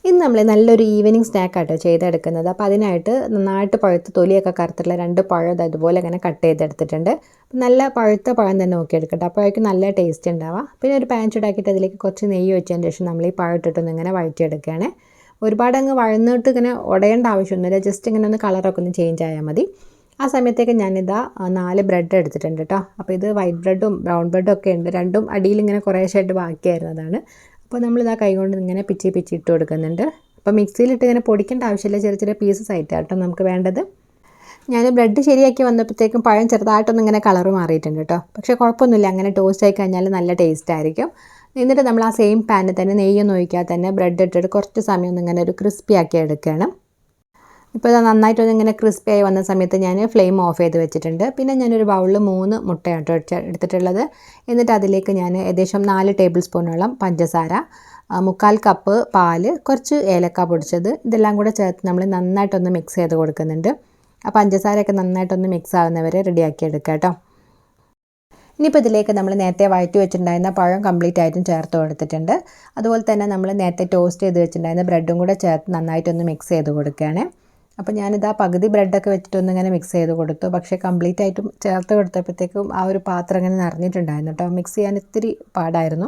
ഇന്ന് നമ്മൾ നല്ലൊരു ഈവനിങ് സ്നാക്കാട്ടോ ചെയ്തെടുക്കുന്നത്. അപ്പോൾ അതിനായിട്ട് നന്നായിട്ട് പഴുത്ത തൊലിയൊക്കെ കറുത്തിട്ടുള്ള 2 പഴം അതുപോലെ ഇങ്ങനെ കട്ട് ചെയ്തെടുത്തിട്ടുണ്ട്. നല്ല പഴുത്ത പഴം തന്നെ നോക്കിയെടുക്കട്ടെ, അപ്പോഴേക്കും നല്ല ടേസ്റ്റ് ഉണ്ടാവുക. പിന്നെ ഒരു പാൻ ചൂടാക്കിയിട്ട് അതിലേക്ക് കുറച്ച് നെയ്യ് ഒഴിച്ചതിന് ശേഷം നമ്മൾ ഈ പഴം ഇട്ടിട്ടൊന്ന് ഇങ്ങനെ വഴറ്റിയെടുക്കുകയാണ്. ഒരുപാട് അങ്ങ് വഴന്നിട്ട് ഇങ്ങനെ ഉടയേണ്ട ആവശ്യമൊന്നുമില്ല, ജസ്റ്റ് ഇങ്ങനെ ഒന്ന് കളറൊക്കെ ഒന്ന് ചേഞ്ച് ആയാൽ മതി. ആ സമയത്തേക്ക് ഞാനിതാ 4 ബ്രെഡ് എടുത്തിട്ടുണ്ട് കേട്ടോ. അപ്പോൾ ഇത് വൈറ്റ് ബ്രെഡും ബ്രൗൺ ബ്രെഡും ഒക്കെ ഉണ്ട്, രണ്ടും അടിയിൽ ഇങ്ങനെ കുറേശ്ശായിട്ട് ബാക്കിയായിരുന്നതാണ്. അപ്പോൾ നമ്മളിതാ കൈകൊണ്ട് ഇങ്ങനെ പിച്ചി ഇട്ട് കൊടുക്കുന്നുണ്ട്. അപ്പോൾ മിക്സിയിലിട്ട് ഇങ്ങനെ പൊടിക്കേണ്ട ആവശ്യമില്ല, ചെറിയ ചെറിയ പീസസ് ആയിട്ടാണ് കേട്ടോ നമുക്ക് വേണ്ടത്. ഞാൻ ബ്രെഡ് ശരിയാക്കി വന്നപ്പോഴത്തേക്കും പഴം ചെറുതായിട്ടൊന്നും ഇങ്ങനെ കളറ് മാറിയിട്ടുണ്ട് കേട്ടോ. പക്ഷേ കുഴപ്പമൊന്നുമില്ല, അങ്ങനെ ടോസ്റ്റ് ആയി കഴിഞ്ഞാൽ നല്ല ടേസ്റ്റ് ആയിരിക്കും. എന്നിട്ട് നമ്മൾ ആ സെയിം പാനിൽ തന്നെ നെയ്യൊന്നും ഒഴിക്കാതെ തന്നെ ബ്രെഡ് ഇട്ടിട്ട് കുറച്ച് സമയം ഒന്ന് ഇങ്ങനെ ഒരു ക്രിസ്പി ആക്കി എടുക്കുകയാണ്. ഇപ്പോൾ ഇത് നന്നായിട്ടൊന്ന് ഇങ്ങനെ ക്രിസ്പി ആയി വന്ന സമയത്ത് ഞാൻ ഫ്ലെയിം ഓഫ് ചെയ്ത് വെച്ചിട്ടുണ്ട്. പിന്നെ ഞാനൊരു ബൗളിൽ 3 മുട്ടയാട്ടോ എടുത്തിട്ടുള്ളത്. എന്നിട്ട് അതിലേക്ക് ഞാൻ ഏകദേശം 4 ടേബിൾ സ്പൂണോളം പഞ്ചസാര, 3/4 കപ്പ് പാല്, കുറച്ച് ഏലക്ക പൊടിച്ചത്, ഇതെല്ലാം കൂടെ ചേർത്ത് നമ്മൾ നന്നായിട്ടൊന്ന് മിക്സ് ചെയ്ത് കൊടുക്കുന്നുണ്ട്. ആ പഞ്ചസാരയൊക്കെ നന്നായിട്ടൊന്ന് മിക്സ് ആകുന്നവരെ റെഡിയാക്കി എടുക്കാം കേട്ടോ. ഇനിയിപ്പോൾ ഇതിലേക്ക് നമ്മൾ നേരത്തെ വഴറ്റി വെച്ചിട്ടുണ്ടായിരുന്ന പഴം കംപ്ലീറ്റ് ആയിട്ടും ചേർത്ത് കൊടുത്തിട്ടുണ്ട്. അതുപോലെ തന്നെ നമ്മൾ നേരത്തെ ടോസ്റ്റ് ചെയ്ത് വെച്ചിട്ടുണ്ടായിരുന്ന ബ്രെഡും കൂടെ ചേർത്ത് നന്നായിട്ടൊന്ന് മിക്സ് ചെയ്ത് കൊടുക്കുകയാണ്. അപ്പോൾ ഞാനിതാ പകുതി ബ്രെഡൊക്കെ വെച്ചിട്ടൊന്ന് ഇങ്ങനെ മിക്സ് ചെയ്ത് കൊടുത്തു. പക്ഷേ കംപ്ലീറ്റ് ആയിട്ടും ചേർത്ത് കൊടുത്തപ്പോഴത്തേക്കും ആ ഒരു പാത്രം ഇങ്ങനെ നിറഞ്ഞിട്ടുണ്ടായിരുന്നു കേട്ടോ. മിക്സ് ചെയ്യാൻ ഇത്തിരി പാടായിരുന്നു.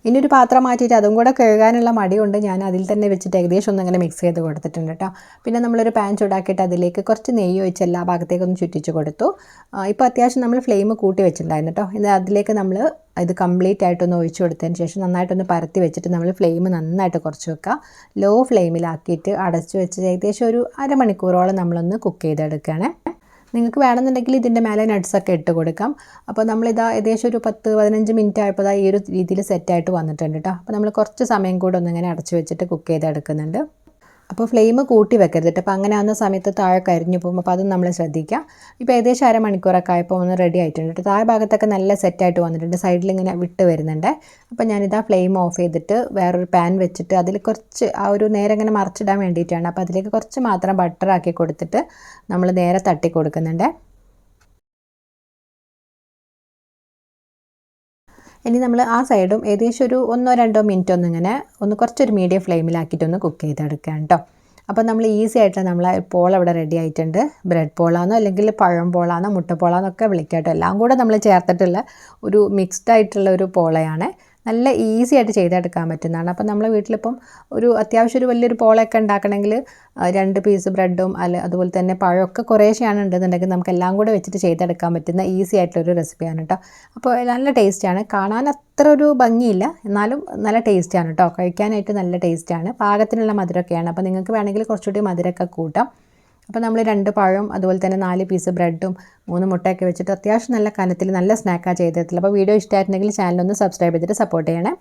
ഇനി ഒരു പാത്രം മാറ്റിയിട്ട് അതും കൂടെ കഴുകാനുള്ള മടി കൊണ്ട് ഞാൻ അതിൽ തന്നെ വെച്ചിട്ട് ഏകദേശം ഒന്ന് അങ്ങനെ മിക്സ് ചെയ്ത് കൊടുത്തിട്ടുണ്ട് കേട്ടോ. പിന്നെ നമ്മളൊരു പാൻ ചൂടാക്കിയിട്ട് അതിലേക്ക് കുറച്ച് നെയ്യ് ഒഴിച്ച് എല്ലാ ഭാഗത്തേക്കൊന്ന് ചുറ്റിച്ച് കൊടുത്തു. ഇപ്പോൾ അത്യാവശ്യം നമ്മൾ ഫ്ലെയിം കൂട്ടി വെച്ചിട്ടുണ്ടായിരുന്നു കേട്ടോ. ഇനി അതിലേക്ക് നമ്മൾ ഇത് കംപ്ലീറ്റ് ആയിട്ടൊന്ന് ഒഴിച്ചു കൊടുത്തതിന് ശേഷം നന്നായിട്ടൊന്ന് പരത്തി വെച്ചിട്ട് നമ്മൾ ഫ്ലെയിം നന്നായിട്ട് കുറച്ച് വെക്കുക. ലോ ഫ്ലെയിമിലാക്കിയിട്ട് അടച്ചു വെച്ച് ഏകദേശം ഒരു അരമണിക്കൂറോളം നമ്മളൊന്ന് കുക്ക് ചെയ്തെടുക്കുകയാണ്. നിങ്ങൾക്ക് വേണമെന്നുണ്ടെങ്കിൽ ഇതിൻ്റെ മേലെ നട്ട്സൊക്കെ ഇട്ട് കൊടുക്കാം. അപ്പോൾ നമ്മളിതാ ഏകദേശം ഒരു 10-15 മിനിറ്റ് ആയപ്പോൾ ഈ ഒരു രീതിയിൽ സെറ്റായിട്ട് വന്നിട്ടുണ്ട് കേട്ടോ. അപ്പോൾ നമ്മൾ കുറച്ച് സമയം കൂടെ ഒന്നിങ്ങനെ അടച്ചു വെച്ചിട്ട് കുക്ക് ചെയ്തെടുക്കുന്നുണ്ട്. അപ്പോൾ ഫ്ലെയിം കൂട്ടി വെക്കരുത് കേട്ടോ. അപ്പോൾ അങ്ങനെ ആവുന്ന സമയത്ത് താഴെ കരിഞ്ഞു പോകും, അപ്പോൾ അതും നമ്മൾ ശ്രദ്ധിക്കുക. ഇപ്പോൾ ഏകദേശം അരമണിക്കൂറൊക്കെ ആയപ്പോൾ ഒന്ന് റെഡി ആയിട്ടുണ്ട് കേട്ടോ. താഴെ ഭാഗത്തൊക്കെ നല്ല സെറ്റായിട്ട് വന്നിട്ടുണ്ട്, സൈഡിൽ ഇങ്ങനെ വിട്ട് വരുന്നുണ്ട്. അപ്പോൾ ഞാനിതാ ഫ്ലെയിം ഓഫ് ചെയ്തിട്ട് വേറൊരു പാൻ വെച്ചിട്ട് അതിൽ കുറച്ച് ആ ഒരു നേരെ ഇങ്ങനെ മറിച്ചിടാൻ വേണ്ടിയിട്ടാണ്. അപ്പോൾ അതിലേക്ക് കുറച്ച് മാത്രം ബട്ടർ ആക്കി കൊടുത്തിട്ട് നമ്മൾ നേരെ തട്ടി കൊടുക്കുന്നുണ്ട്. ഇനി നമ്മൾ ആ സൈഡും ഏകദേശം ഒരു 1-2 മിനിറ്റ് ഒന്നിങ്ങനെ കുറച്ചൊരു മീഡിയം ഫ്ലെയിമിലാക്കിയിട്ടൊന്ന് കുക്ക് ചെയ്തെടുക്കാം കേട്ടോ. അപ്പോൾ നമ്മൾ ഈസി ആയിട്ട് നമ്മളെ പോൾ അവിടെ റെഡി ആയിട്ടുണ്ട്. ബ്രെഡ് പോളാന്നോ അല്ലെങ്കിൽ പഴം പോളാന്നോ മുട്ട പോളാന്നൊക്കെ വിളിക്കാം കേട്ടോ. എല്ലാം കൂടെ നമ്മൾ ചേർത്തിട്ടുള്ള ഒരു മിക്സ്ഡ് ആയിട്ടുള്ള ഒരു പോളയാണ്. നല്ല ഈസി ആയിട്ട് ചെയ്തെടുക്കാൻ പറ്റുന്നതാണ്. അപ്പോൾ നമ്മളെ വീട്ടിലിപ്പം ഒരു അത്യാവശ്യം ഒരു വലിയൊരു പോളയൊക്കെ ഉണ്ടാക്കണമെങ്കിൽ 2 പീസ് ബ്രെഡും അതുപോലെ തന്നെ പഴമൊക്കെ കുറേശ്ശെയാണ് ഉണ്ടെന്നുണ്ടെങ്കിൽ നമുക്ക് എല്ലാം കൂടെ വെച്ചിട്ട് ചെയ്തെടുക്കാൻ പറ്റുന്ന ഈസി ആയിട്ടുള്ളൊരു റെസിപ്പിയാണ് കേട്ടോ. അപ്പോൾ നല്ല ടേസ്റ്റാണ്, കാണാൻ അത്ര ഒരു ഭംഗിയില്ല, എന്നാലും നല്ല ടേസ്റ്റാണ് കേട്ടോ. കഴിക്കാനായിട്ട് നല്ല ടേസ്റ്റാണ്. പാകത്തിനുള്ള മധുരമൊക്കെയാണ്. അപ്പോൾ നിങ്ങൾക്ക് വേണമെങ്കിൽ കുറച്ചുകൂടി മധുരമൊക്കെ കൂട്ടാം. അപ്പോൾ നമ്മൾ 2 പഴം അതുപോലെ തന്നെ 4 പീസ് ബ്രെഡും 3 മുട്ടയൊക്കെ വെച്ചിട്ട് അത്യാവശ്യം നല്ല കനത്തിൽ നല്ല സ്നാക്കാണ് ചെയ്തിട്ടുള്ളത്. അപ്പോൾ വീഡിയോ ഇഷ്ടമായിട്ടുണ്ടെങ്കിൽ ചാനലൊന്ന് സബ്സ്ക്രൈബ് ചെയ്തിട്ട് സപ്പോർട്ട് ചെയ്യണേ.